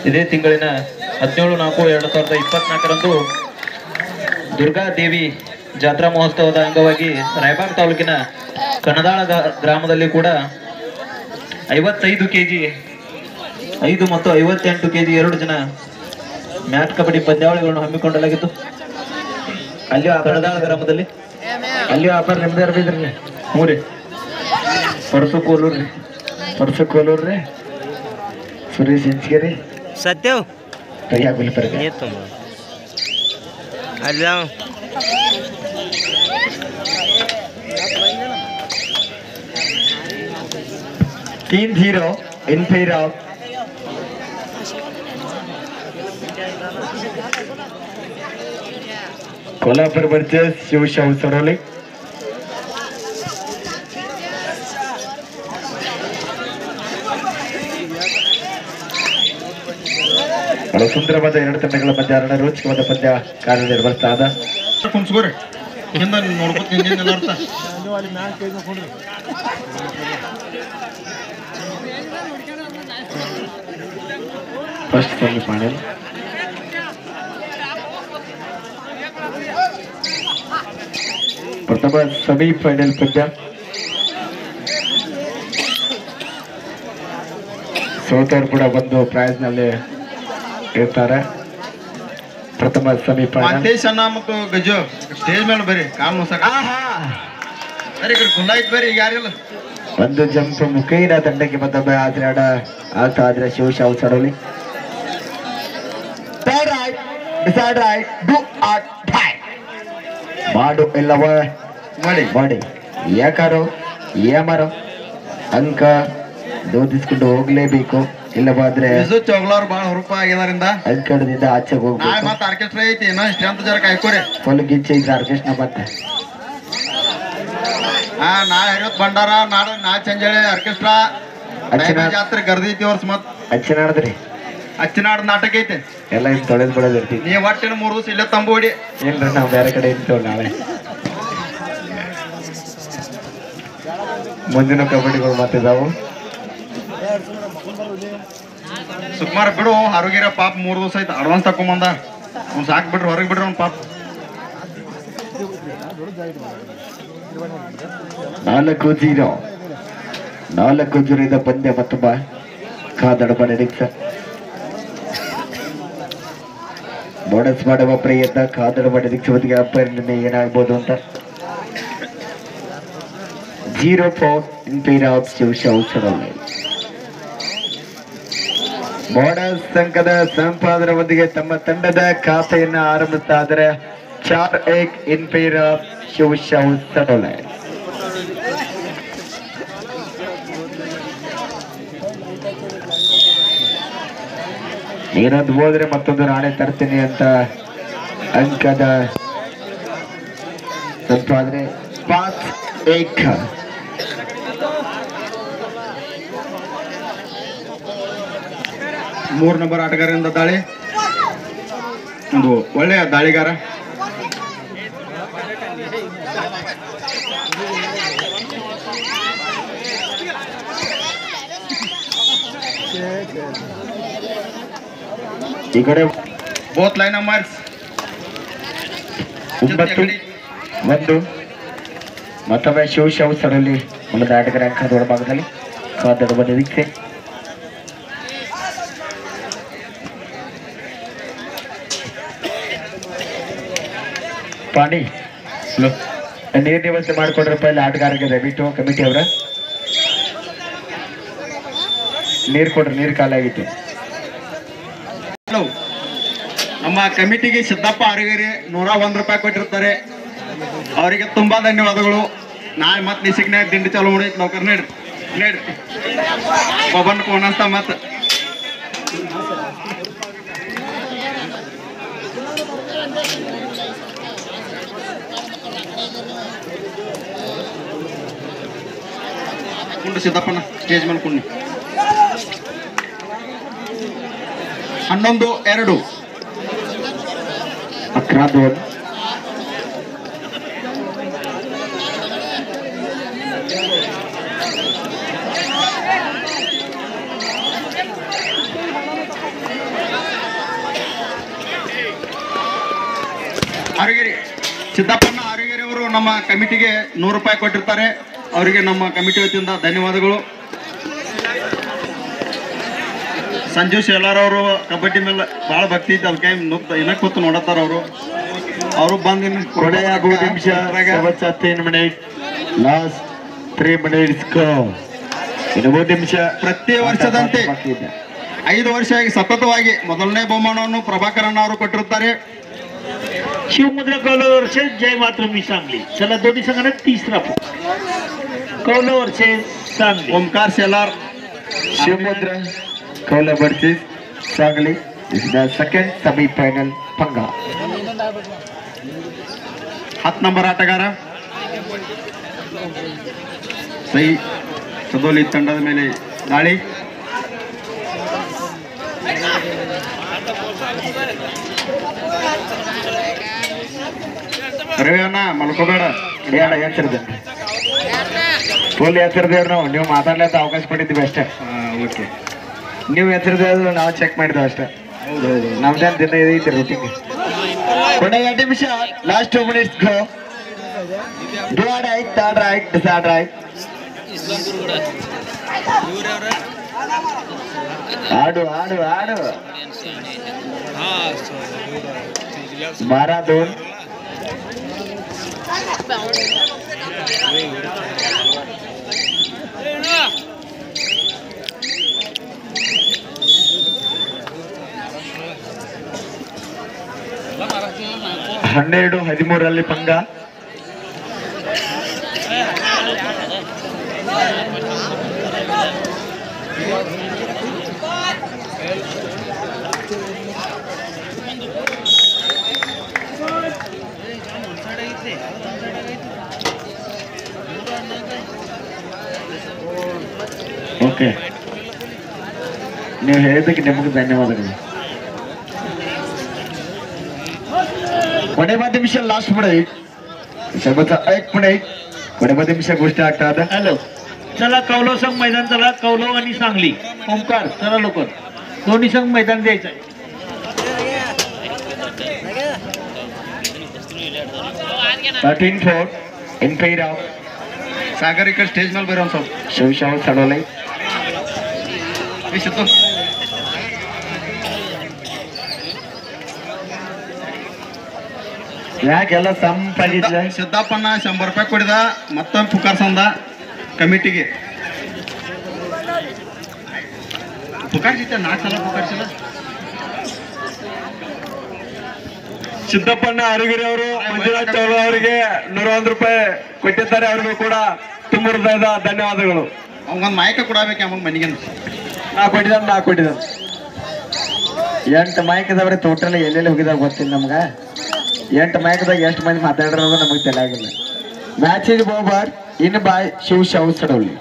ಇದೇ ತಿಂಗಳಿನ 17/4/2024ರಂದು ದುರ್ಗಾದೇವಿ ಜಾತ್ರಾ ಮಹೋತ್ಸವದ ಅಂಗವಾಗಿ ರಾಯಬಾಗ್ ತಾಲೂಕಿನ ಕನದಾಳ ಗ್ರಾಮದಲ್ಲಿ ಕೂಡ 55 kg 5 ಮತ್ತು 58 kg 2 ಜನ ಮ್ಯಾಟ್ ಕಬಡ್ಡಿ ಪಂದ್ಯಾವಳಿಗಳನ್ನು ಹಮ್ಮಿಕೊಳ್ಳಲಾಗಿತ್ತು. ಅಲ್ಲಿಯೂ ಕನದಾಳ ಗ್ರಾಮದಲ್ಲಿ ಅಲ್ಲಿಯೂ ವ್ಯಾಪಾರ ನಿಮ್ದೇ ಇರ್ಬಿದ್ರಿ. ಹ್ಞೂ ರೀ, ಪರಸು ಕೋಲೂರು ರೀ, ಸುರೇಶ್ ಇಂಚಗೇರಿ, ಸತ್ಯವ್ ಕೈಯಾ ಗುಲ್ಬರ್ಗ. ಅಲ್ಲ 3-0 in favor of Kolhapur versus Shivshahu Saroli. ಸುಂದರವಾದ 2 ತಂಡಗಳ ಮಧ್ಯ ರೋಚಕವಾದ ಪಂದ್ಯ ಕಾರ್ಯನಿರ್ವಹಿಸ್ತಾ ಇದೆ. ಫಸ್ಟ್ ಸೆಮಿಫೈನಲ್ ಪ್ರಥಮ ಸೆಮಿಫೈನಲ್ ಪಂದ್ಯ. ಸೋತವರು ಕೂಡ ಒಂದು ಪ್ರೈಸ್ ನಲ್ಲಿ ಇರ್ತಾರೆ. ಪ್ರಥಮ ಸೆಮಿಫೈನಲ್ ಮತ್ತು ಗಜು ಸ್ಟೇಜ್ ಮೇಲೆ ಬರೀ ಕಾಲ್ ಬರೀ ಯಾರಿಲ್ಲ. ಒಂದು ಜಂಪ್ ಮುಖೇನ ತಂಡಕ್ಕೆ ಮತ್ತೊಮ್ಮೆ ಆಗ್ತಾ ಇದ್ರೆ ಶಿವಶಾಹು ಸರೋಲಿ. ಮಾಡು ಇಲ್ಲವ ಮಾಡಿ ಯಾಕಾರೋ ಏಮಾರೋ ಅಂಕ ದೋದಿಸ್ಕೊಂಡು ಹೋಗ್ಲೇಬೇಕು. ಇಲ್ಲವಾದ್ರೆ ಚೌಗ್ಲವ್ರು ಬಾಳ ಹುರುಪ ಆಗಿದಾರಿಂದ ಅಂಕಡದಿಂದ ಆಚೆಗೆ ಹೋಗ್ಬೇಕು. ಮತ್ತೆ ಆರ್ಕೆಸ್ಟ್ರಾ ಐತಿ ಏನೋ ಸ್ಟ್ರೆಂತ್ ಜರ ಕಾಯ್ಕೋರಿ. ಫುಲ್ ಗಿಚ್ಚ ಇದ್ರೆ ಆರ್ಕೆಸ್ಟ್ರಾ ಮತ್ತೆ ನಾ ಹಿರಿಯತ್ ಬಂಡಾರ ನಾಡ ನಾ ಚಂಜಳಿ ಆರ್ಕೆಸ್ಟ್ರಾ ಜಾತ್ರೆ ಗರ್ದೈತಿ ವರ್ಷ ಮತ್ ಅಚ್ಚನಾಡದ್ರಿ ಅಚ್ಚನಾಡ್ ನಾಟಕ ಐತೆ ಎಲ್ಲ ಇನ್ ತೊಳೆದ್ ಬಿಡೋದ್ ಇರ್ತೀವಿ. ನೀವ್ ಒಟ್ಟಿನ 3 ದಿವಸ ಇಲ್ಲೇ ತಂಬು ಹೊಡಿ. ಏನ್ರಿ ನಾವ್ ಬೇರೆ ಕಡೆ ಇರ್ತೇವ್. ನಾಳೆ ಮುಂದಿನ ಕಬಡ್ಡಿಗಳು ಮಾತಿದಾವು. ಸುಮಾರು ಬಿಡು ಆರೋಗ್ಯ ಪಾಪ 3 ದಿವಸ ಆಯ್ತು ಅಡ್ವಾನ್ಸ್ ತಕೊಂಬಂದ. ಅವ್ನು ಸಾಕ್ ಬಿಡ್ರಿ, ಹೊರಗೆ ಬಿಡ್ರಿ ಅವ್ನು ಪಾಪ. 4-0 ಪಂದ್ಯ ಮತ್ತೊಬ್ಬ ಕಾದಡಬ ನಿರೀಕ್ಷ. ಬೋನಸ್ ಮಾಡುವ ಪ್ರಯತ್ನ ಕಾದಡಬ ನಿರೀಕ್ಷೆ ಹೊತ್ತಿಗೆ ಅಂಪೈರ್ ಏನಾಗ್ಬೋದು ಅಂತ. 0-4 in favor of ಶಿವಶಾಹು ಸರೋಲಿ. ಬೋನಸ್ ಅಂಕದ ಸಂಪಾದನೆಯೊಂದಿಗೆ ತಮ್ಮ ತಂಡದ ಖಾತೆಯನ್ನು ಆರಂಭಿಸ್ತಾ ಇದ್ದಾರೆ. 4-1 in favor of ಶಿವಶಾಹು ಸರೋಲಿ. ಏನೊಂದು ಹೋದ್ರೆ ಮತ್ತೊಂದು ನಾಳೆ ತರ್ತೀನಿ ಅಂತ ಅಂಕದ ಸಂಪಾದನೆ 5-1. 3 ನಂಬರ್ ಆಟಗಾರರಿಂದ ದಾಳಿ. ಒಂದು ಒಳ್ಳೆಯ ದಾಳಿಗಾರ. ಈ ಕಡೆ ಬೋತ್ ಲೈನ್ ನಂಬರ್ಸ್ 9-1 ಮತ್ತೊಮ್ಮೆ ಶಿವಶಾಹು ಸರೋಲಿ ಮೂಲದ ಆಟಗಾರ ಅಂಕ ದೊಡ್ಡಭಾಗದಲ್ಲಿ ಕಾದಡುವ ನಿರೀಕ್ಷೆ. ಪಾಣಿ ನೀರ್ ವ್ಯವಸ್ಥೆ ಮಾಡಿಕೊಡ್ರಪ್ಪ ಇಲ್ಲಿ ಆಟಗಾರರಿಗೆ ದಯವಿಟ್ಟು. ಕಮಿಟಿ ಅವರ ನೀರು ಕೊಡ್ರಿ, ನೀರು ಖಾಲಿಯಾಗಿತ್ತು. ನಮ್ಮ ಕಮಿಟಿಗೆ ಸಿದ್ದಪ್ಪ ಅರಗೇರಿ 101 ರೂಪಾಯಿ ಕೊಟ್ಟಿರ್ತಾರೆ. ಅವರಿಗೆ ತುಂಬಾ ಧನ್ಯವಾದಗಳು. ನಾಳೆ ಮತ್ತೆ ನಿಸಿಗ್ನಾಗ ದಿಂಡಿ ಚಾಲು ಮಾಡೈತಿ. ನೌಕರ್ ನೀಡ್ರಿ ಬಬನ್ ಕೋನಂತ ಮತ್ತ ಕುಂಡು ಸಿದ್ದಪ್ಪನ ಸ್ಟೇಜ್ ಮೇಲೆ ಕುಂಡು. 11-2 11 ಆರುಗೆರೆ ಸಿದ್ದಪ್ಪಣ್ಣ ಆರುಗೆರೆ ಅವರು ನಮ್ಮ ಕಮಿಟಿಗೆ 100 ರೂಪಾಯಿ ಕೊಟ್ಟಿರ್ತಾರೆ. ಅವರಿಗೆ ನಮ್ಮ ಕಮಿಟಿ ವತಿಯಿಂದ ಧನ್ಯವಾದಗಳು. ಸಂಜು ಶೇಲಾರ್ ಅವರು ಕಬಡ್ಡಿ ಮೇಲೆ ಭಾಳ ಭಕ್ತಿ ಇತ್ತು, ಅದಕ್ಕೆ ಇನ್ನ ಕೂತು ನೋಡತ್ತಾರ ಅವರು ಬಂದು ಕೊನೆಯ 3 ನಿಮಿಷ 3 ಮಿನಿಟ್ ಲಾಸ್ಟ್ 3 ಮಿನಿಟ್ಸ್ ಇನ್ನು 3 ನಿಮಿಷ. ಪ್ರತಿ ವರ್ಷದಂತೆ 5 ವರ್ಷ ಆಗಿ ಸತತವಾಗಿ ಮೊದಲನೇ ಬಹುಮಾನವನ್ನು ಪ್ರಭಾಕರಣ್ಣ ಅವರು ಕೊಟ್ಟಿರುತ್ತಾರೆ. शिवमुद्रा कौलव वर्सेस जय मातृभूमी सांगली. चला दोन्ही संघात तिसरा Kaulav versus Sangli. Omkar Shelar Shivamudra Kaula versus Sangli. This is the second semi-final ಪಂಗ. 10 ನಂಬರ್ ಆಟಗಾರ ಸೈ ಸದೋಲಿ ತಂಡದ ಮೇಲೆ ದಾಳಿ. ರವಿ ಅಣ್ಣ ಮಲ್ಕೋಬೇಡ. ಬೇಡ ಎಚ್ಚರಿದೆ ಫುಲ್ ಎಚ್ಚರಿದೇವ್ರು ನಾವು. ನೀವು ಮಾತಾಡ್ಲಿಕ್ಕೆ ಅವಕಾಶ ಕೊಟ್ಟಿದ್ದೀವಿ ಅಷ್ಟೇ. ಓಕೆ, ನೀವು ಎಚ್ಚರಿದ್ರೆ ನಾವು ಚೆಕ್ ಮಾಡಿದ್ವಿ ಅಷ್ಟೇ. ನಮ್ದೇನು ದಿನ ಇದೈತಿ ರೂಟಿಂಗ್. ಕೊನೆಯ 2 ನಿಮಿಷ last 2 minutes go. Divide right, third right, decide right. ಆಡು ಆಡು ಆಡು. 12-2. ಹನ್ನೆರಡು 13 ಪಂಗ. ಓಕೆ, ನೀವು ಹೇಳಿದ್ದಕ್ಕೆ ನಿಮಗೆ ಧನ್ಯವಾದಗಳು. ಕೊನೆ 5 ನಿಮಿಷ लास्ट मिनिट. शेवटचा 1 मिनिट. कोणे 5 निमिष गोष्ट ಆಗ್ತದ. हॅलो, चला कौलव संघ मैदान. चला कौलव आणि सांगली. ओमकार चला लवकर, दोन्ही संघ मैदान द्यायचं आहे. 13-4 in favor of ಸಾಗರ್ ಈ ಕಡೆ ಸ್ಟೇಜ್ ಮೇಲೆ ಬರೋ ಸ್ವಲ್ಪ ಶಿವಶಾವ್ ಸಡೋಲೈ. ಯಾಕೆಲ್ಲ ಸಂಪಾದಿದ್ಲ. ಸಿದ್ದಪ್ಪಣ್ಣ 100 ರೂಪಾಯಿ ಕೊಡಿದ, ಮತ್ತೊಂದು ಪುಕಾರ್ಸಂದ ಕಮಿಟಿಗೆ. ಪುಕಾರ್ಸಿದ್ದ 4 ಸಲ ಪುಕಾರ್ಸಿಲ್ಲ. ಸಿದ್ದಪ್ಪಣ್ಣ ಅರಗಿರಿ ಅವರು ಮಂಜುನಾಥ್ ಚೌಳ ಅವರಿಗೆ 101 ರೂಪಾಯಿ ಕೊಟ್ಟಿದ್ದಾರೆ. ಅವರಿಗೂ ಕೂಡ ತುಂಬ ಹೃದಯದ ಧನ್ಯವಾದಗಳು. ಅವಂಗೊಂದು ಮಾಯಕ ಕೊಡಬೇಕು ಅವಾಗ ಮನೆಗೆ. ನಾ ಕೊಟ್ಟಿದ್ದಾನೆ 8 ಮೈಕ್ ಇದಾವ್ರೆ ಟೋಟಲ್. ಎಲ್ಲೆಲ್ಲಿ ಹೋಗಿದಾಗ ಗೊತ್ತಿಲ್ಲ ನಮ್ಗೆ. 8 ಮೈಕ್ದಾಗ ಎಷ್ಟು ಮಂದಿ ಮಾತಾಡಿರೋದು ನಮಗೆ ತಿಳಿಯಾಗಿಲ್ಲ. Match is over in by Shiv Shav ಸಡೋಲಿ.